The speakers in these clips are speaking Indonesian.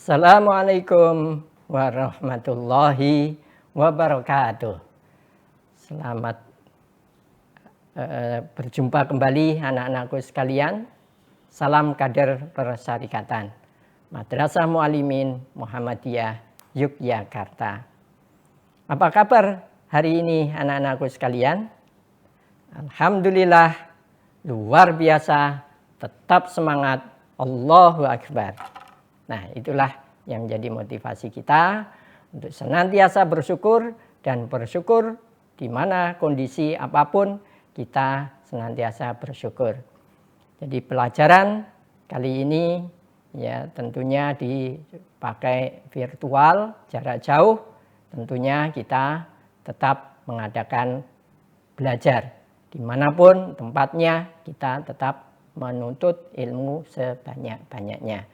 Assalamualaikum warahmatullahi wabarakatuh. Selamat berjumpa kembali anak-anakku sekalian. Salam kader persyarikatan. Madrasah Muallimin Muhammadiyah Yogyakarta. Apa kabar hari ini anak-anakku sekalian? Alhamdulillah, luar biasa, tetap semangat, Allahu Akbar. Nah, itulah yang jadi motivasi kita untuk senantiasa bersyukur dan bersyukur di mana kondisi apapun kita senantiasa bersyukur. Jadi pelajaran kali ini ya tentunya dipakai virtual jarak jauh, tentunya kita tetap mengadakan belajar dimanapun tempatnya, kita tetap menuntut ilmu sebanyak-banyaknya.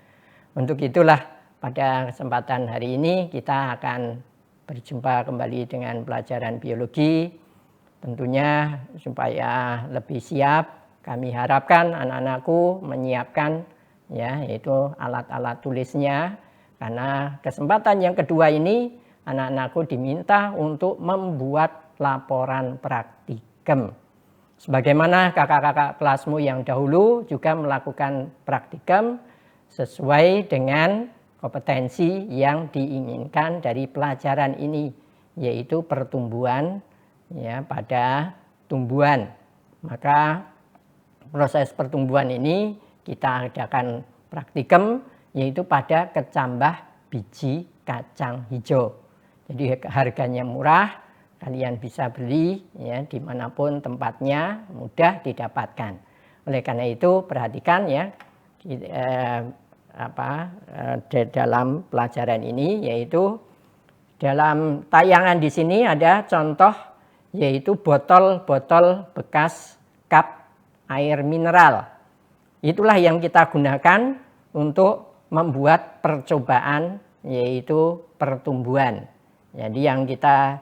Untuk itulah pada kesempatan hari ini kita akan berjumpa kembali dengan pelajaran biologi. Tentunya supaya lebih siap, kami harapkan anak-anakku menyiapkan ya yaitu alat-alat tulisnya, karena kesempatan yang kedua ini anak-anakku diminta untuk membuat laporan praktikum. Sebagaimana kakak-kakak kelasmu yang dahulu juga melakukan praktikum sesuai dengan kompetensi yang diinginkan dari pelajaran ini, yaitu pertumbuhan ya pada tumbuhan. Maka proses pertumbuhan ini kita adakan praktikum yaitu pada kecambah biji kacang hijau. Jadi harganya murah, kalian bisa beli ya dimanapun tempatnya, mudah didapatkan. Oleh karena itu perhatikan ya dalam pelajaran ini, yaitu dalam tayangan di sini ada contoh yaitu botol-botol bekas cup air mineral. Itulah yang kita gunakan untuk membuat percobaan yaitu pertumbuhan. Jadi yang kita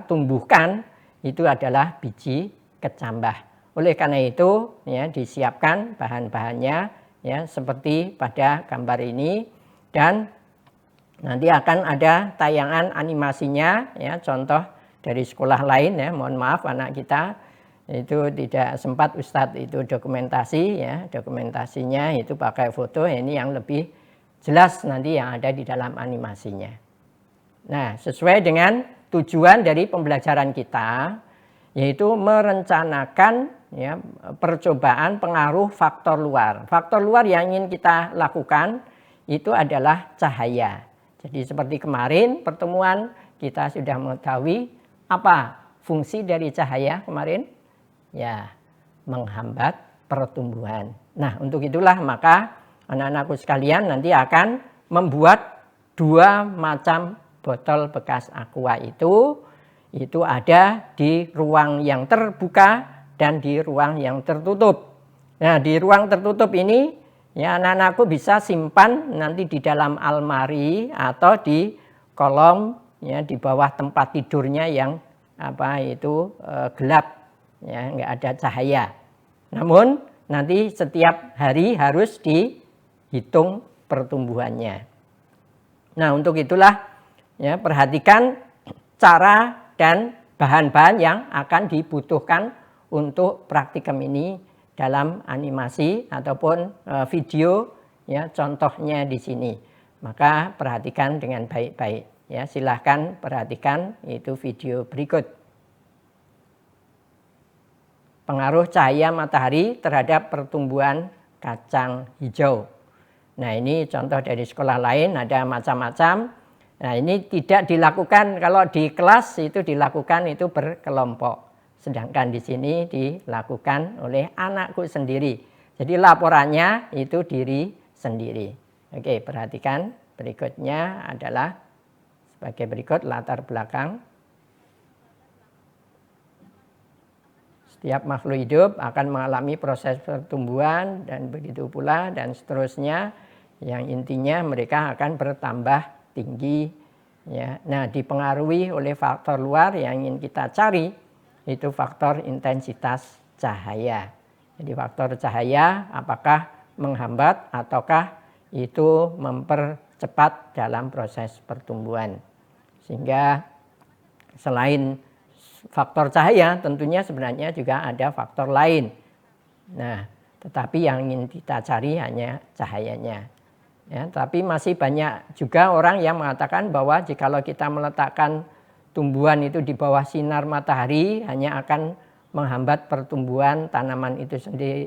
tumbuhkan itu adalah biji kecambah. Oleh karena itu ya disiapkan bahan-bahannya ya seperti pada gambar ini, dan nanti akan ada tayangan animasinya ya, contoh dari sekolah lain ya. Mohon maaf anak kita itu tidak sempat Ustadz itu dokumentasi ya, dokumentasinya itu pakai foto, ini yang lebih jelas nanti yang ada di dalam animasinya. Nah, sesuai dengan tujuan dari pembelajaran kita, yaitu merencanakan ya, percobaan pengaruh faktor luar. Faktor luar yang ingin kita lakukan itu adalah cahaya. Jadi seperti kemarin pertemuan kita sudah mengetahui apa fungsi dari cahaya kemarin? Ya, menghambat pertumbuhan. Nah, untuk itulah maka anak-anakku sekalian nanti akan membuat dua macam botol bekas aqua itu ada di ruang yang terbuka dan di ruang yang tertutup. Nah, di ruang tertutup ini ya anak-anakku bisa simpan nanti di dalam almari atau di kolom ya di bawah tempat tidurnya yang gelap ya, nggak ada cahaya. Namun nanti setiap hari harus dihitung pertumbuhannya. Nah, untuk itulah ya perhatikan cara dan bahan-bahan yang akan dibutuhkan untuk praktikum ini dalam animasi ataupun video ya, contohnya di sini. Maka perhatikan dengan baik-baik ya, silahkan perhatikan itu video berikut. Pengaruh cahaya matahari terhadap pertumbuhan kacang hijau. Nah, ini contoh dari sekolah lain, ada macam-macam. Nah, ini tidak dilakukan kalau di kelas, itu dilakukan itu berkelompok. Sedangkan di sini dilakukan oleh anakku sendiri. Jadi laporannya itu diri sendiri. Oke, perhatikan berikutnya adalah sebagai berikut latar belakang. Setiap makhluk hidup akan mengalami proses pertumbuhan dan begitu pula dan seterusnya. Yang intinya mereka akan bertambah tinggi ya. Nah, dipengaruhi oleh faktor luar yang ingin kita cari itu faktor intensitas cahaya. Jadi faktor cahaya apakah menghambat ataukah itu mempercepat cepat dalam proses pertumbuhan. Sehingga selain faktor cahaya tentunya sebenarnya juga ada faktor lain. Nah, tetapi yang ingin kita cari hanya cahayanya. Ya, tapi masih banyak juga orang yang mengatakan bahwa jikalau kita meletakkan tumbuhan itu di bawah sinar matahari hanya akan menghambat pertumbuhan tanaman itu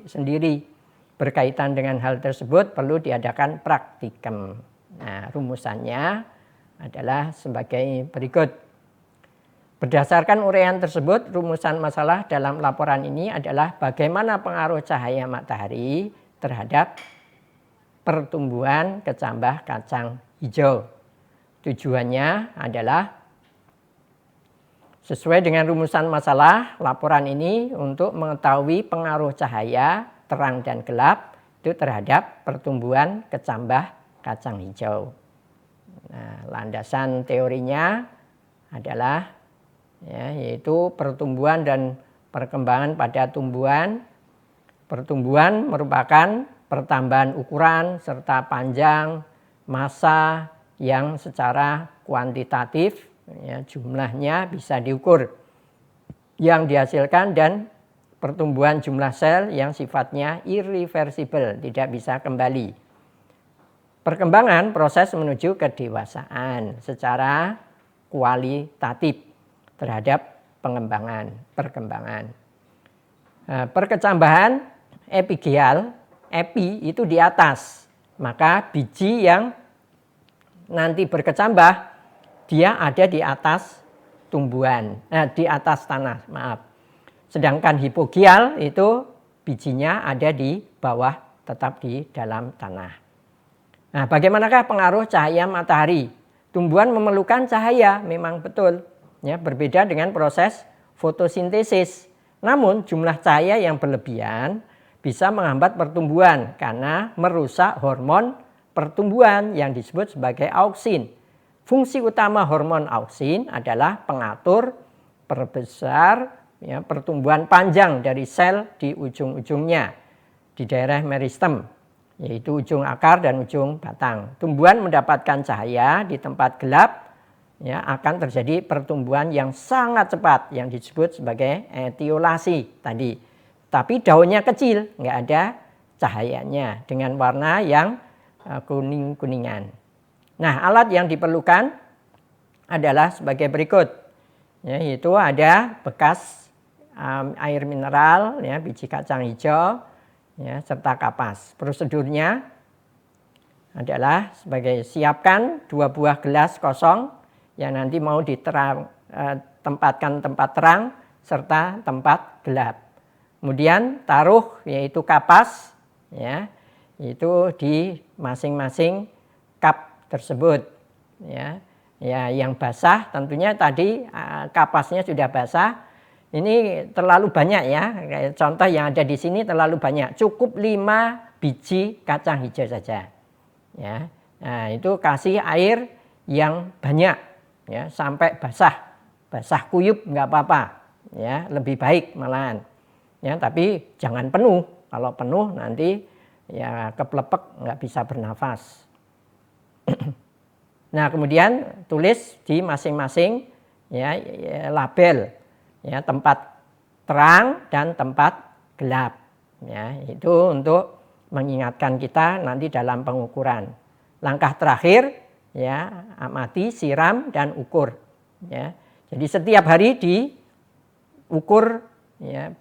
sendiri. Berkaitan dengan hal tersebut perlu diadakan praktikum. Nah, rumusannya adalah sebagai berikut. Berdasarkan uraian tersebut, rumusan masalah dalam laporan ini adalah bagaimana pengaruh cahaya matahari terhadap pertumbuhan kecambah kacang hijau. Tujuannya adalah sesuai dengan rumusan masalah laporan ini untuk mengetahui pengaruh cahaya terang dan gelap itu terhadap pertumbuhan kecambah kacang hijau. Nah, landasan teorinya adalah yaitu pertumbuhan dan perkembangan pada tumbuhan. Pertumbuhan merupakan pertambahan ukuran serta panjang massa yang secara kuantitatif jumlahnya bisa diukur yang dihasilkan dan pertumbuhan jumlah sel yang sifatnya irreversible, tidak bisa kembali. Perkembangan proses menuju kedewasaan secara kualitatif terhadap perkembangan. Perkecambahan epigeal, epi itu di atas, maka biji yang nanti berkecambah dia ada di atas tumbuhan, di atas tanah, maaf. Sedangkan hipogeal itu bijinya ada di bawah, tetap di dalam tanah. Nah, bagaimanakah pengaruh cahaya matahari? Tumbuhan memerlukan cahaya, memang betul. Ya, berbeda dengan proses fotosintesis. Namun jumlah cahaya yang berlebihan bisa menghambat pertumbuhan karena merusak hormon pertumbuhan yang disebut sebagai auksin. Fungsi utama hormon auksin adalah pengatur, perbesar pertumbuhan panjang dari sel di ujung-ujungnya, di daerah meristem, yaitu ujung akar dan ujung batang. Tumbuhan mendapatkan cahaya di tempat gelap, akan terjadi pertumbuhan yang sangat cepat yang disebut sebagai etiolasi tadi. Tapi daunnya kecil, nggak ada cahayanya dengan warna yang kuning-kuningan. Nah, alat yang diperlukan adalah sebagai berikut. Yaitu ada bekas air mineral, biji kacang hijau, serta kapas. Prosedurnya adalah sebagai siapkan 2 buah gelas kosong yang nanti mau ditempatkan tempat terang serta tempat gelap. Kemudian taruh yaitu kapas, itu di masing-masing cup tersebut. Yang basah tentunya tadi kapasnya sudah basah. Ini terlalu banyak ya. Contoh yang ada di sini terlalu banyak. Cukup 5 biji kacang hijau saja. Nah, itu kasih air yang banyak. Sampai basah kuyup nggak apa-apa, lebih baik malahan. Tapi jangan penuh. Kalau penuh nanti keplepek nggak bisa bernafas. Nah, kemudian tulis di masing-masing label, tempat terang dan tempat gelap. Itu untuk mengingatkan kita nanti dalam pengukuran. Langkah terakhir, amati, siram, dan ukur. Jadi setiap hari diukur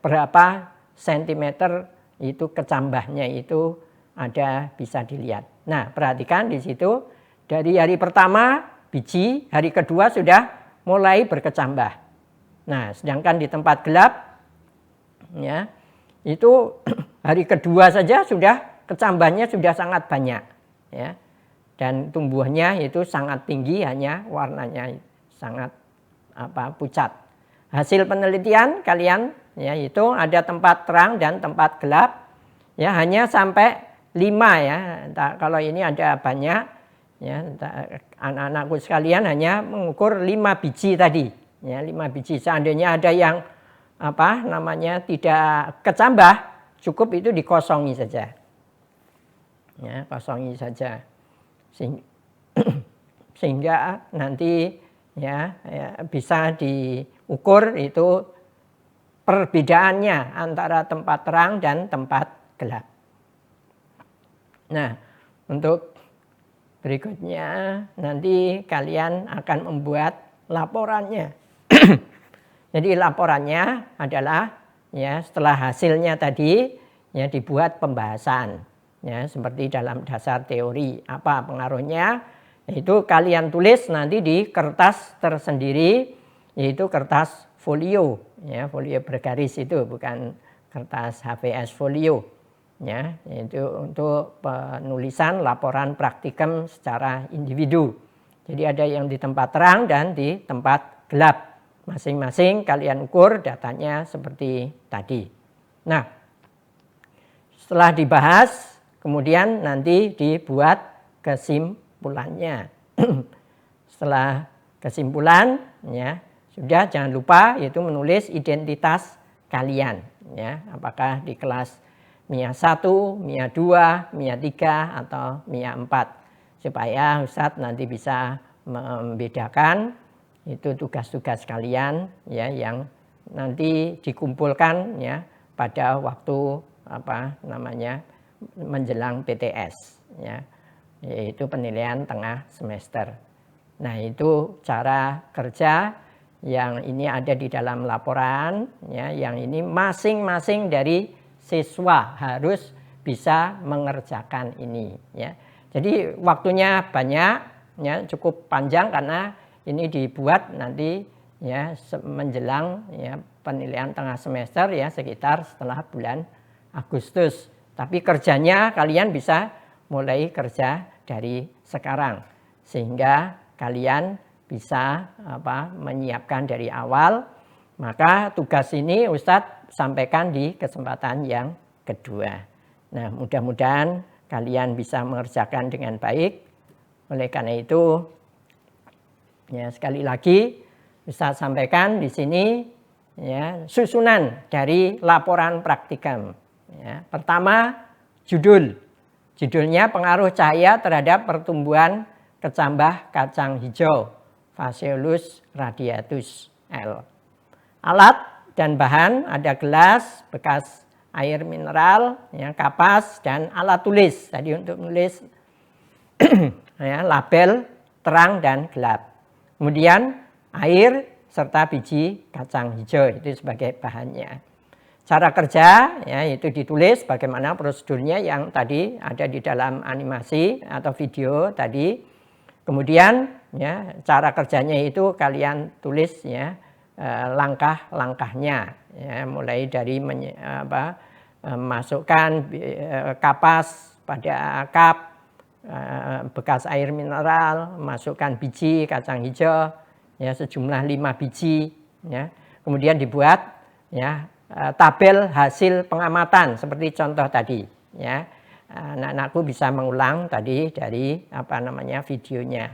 berapa sentimeter itu kecambahnya itu ada bisa dilihat. Nah, perhatikan di situ dari hari pertama biji, hari kedua sudah mulai berkecambah. Nah, sedangkan di tempat gelap itu hari kedua saja sudah kecambahnya sudah sangat banyak. Dan tumbuhnya itu sangat tinggi, hanya warnanya sangat pucat. Hasil penelitian kalian itu ada tempat terang dan tempat gelap, hanya sampai 5 Kalau ini ada banyak, anak-anakku sekalian hanya mengukur 5 biji tadi, 5 biji. Seandainya ada yang tidak kecambah, cukup itu dikosongi saja, kosongi saja. Sehingga nanti ya bisa diukur itu perbedaannya antara tempat terang dan tempat gelap. Nah, untuk berikutnya nanti kalian akan membuat laporannya. Jadi laporannya adalah ya setelah hasilnya tadi ya dibuat pembahasan ya seperti dalam dasar teori apa pengaruhnya, itu kalian tulis nanti di kertas tersendiri, yaitu kertas folio ya, folio bergaris itu bukan kertas HVS folio ya, itu untuk penulisan laporan praktikum secara individu. Jadi ada yang di tempat terang dan di tempat gelap. Masing-masing kalian ukur datanya seperti tadi. Nah, setelah dibahas, kemudian nanti dibuat kesimpulannya. Setelah kesimpulan, ya sudah jangan lupa yaitu menulis identitas kalian. Ya, apakah di kelas MIA 1, MIA 2, MIA 3, atau MIA 4. Supaya Ustadz nanti bisa membedakan itu tugas-tugas kalian ya yang nanti dikumpulkan ya pada waktu menjelang PTS ya, yaitu penilaian tengah semester. Nah, itu cara kerja yang ini ada di dalam laporan ya, yang ini masing-masing dari siswa harus bisa mengerjakan ini ya. Jadi waktunya banyak ya, cukup panjang karena ini dibuat nanti ya menjelang ya penilaian tengah semester ya sekitar setelah bulan Agustus. Tapi kerjanya kalian bisa mulai kerja dari sekarang sehingga kalian bisa menyiapkan dari awal. Maka tugas ini Ustadz sampaikan di kesempatan yang kedua. Nah, mudah-mudahan kalian bisa mengerjakan dengan baik. Oleh karena itu ya sekali lagi bisa sampaikan di sini ya susunan dari laporan praktikum. Ya, pertama judulnya pengaruh cahaya terhadap pertumbuhan kecambah kacang hijau Phaseolus radiatus L. Alat dan bahan ada gelas, bekas air mineral, ya, kapas dan alat tulis. Tadi untuk menulis ya, label terang dan gelap. Kemudian air serta biji kacang hijau itu sebagai bahannya. Cara kerja ya itu ditulis bagaimana prosedurnya yang tadi ada di dalam animasi atau video tadi. Kemudian ya cara kerjanya itu kalian tulis ya langkah-langkahnya ya, mulai dari masukkan kapas pada cup, bekas air mineral, masukkan biji kacang hijau ya sejumlah 5 biji ya. Kemudian dibuat ya tabel hasil pengamatan seperti contoh tadi ya. Anak-anakku bisa mengulang tadi dari videonya.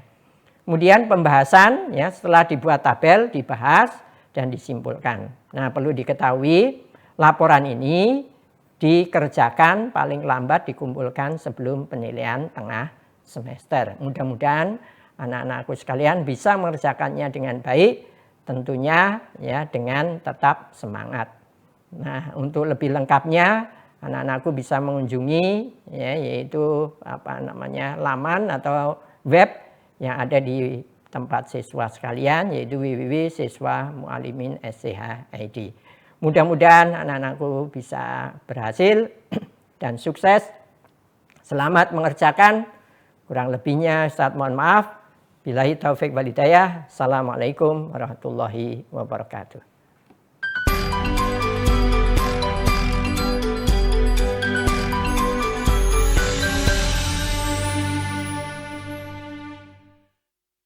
Kemudian pembahasan ya setelah dibuat tabel dibahas dan disimpulkan. Nah, perlu diketahui laporan ini dikerjakan paling lambat dikumpulkan sebelum penilaian tengah semester. Mudah-mudahan anak-anakku sekalian bisa mengerjakannya dengan baik, tentunya ya dengan tetap semangat. Nah, untuk lebih lengkapnya anak-anakku bisa mengunjungi ya, yaitu laman atau web yang ada di tempat siswa sekalian, yaitu www.siswamualimin.sch.id. Mudah-mudahan anak-anakku bisa berhasil dan sukses. Selamat mengerjakan. Kurang lebihnya Ustadz mohon maaf. Billahi taufiq wal hidayah. Assalamualaikum warahmatullahi wabarakatuh.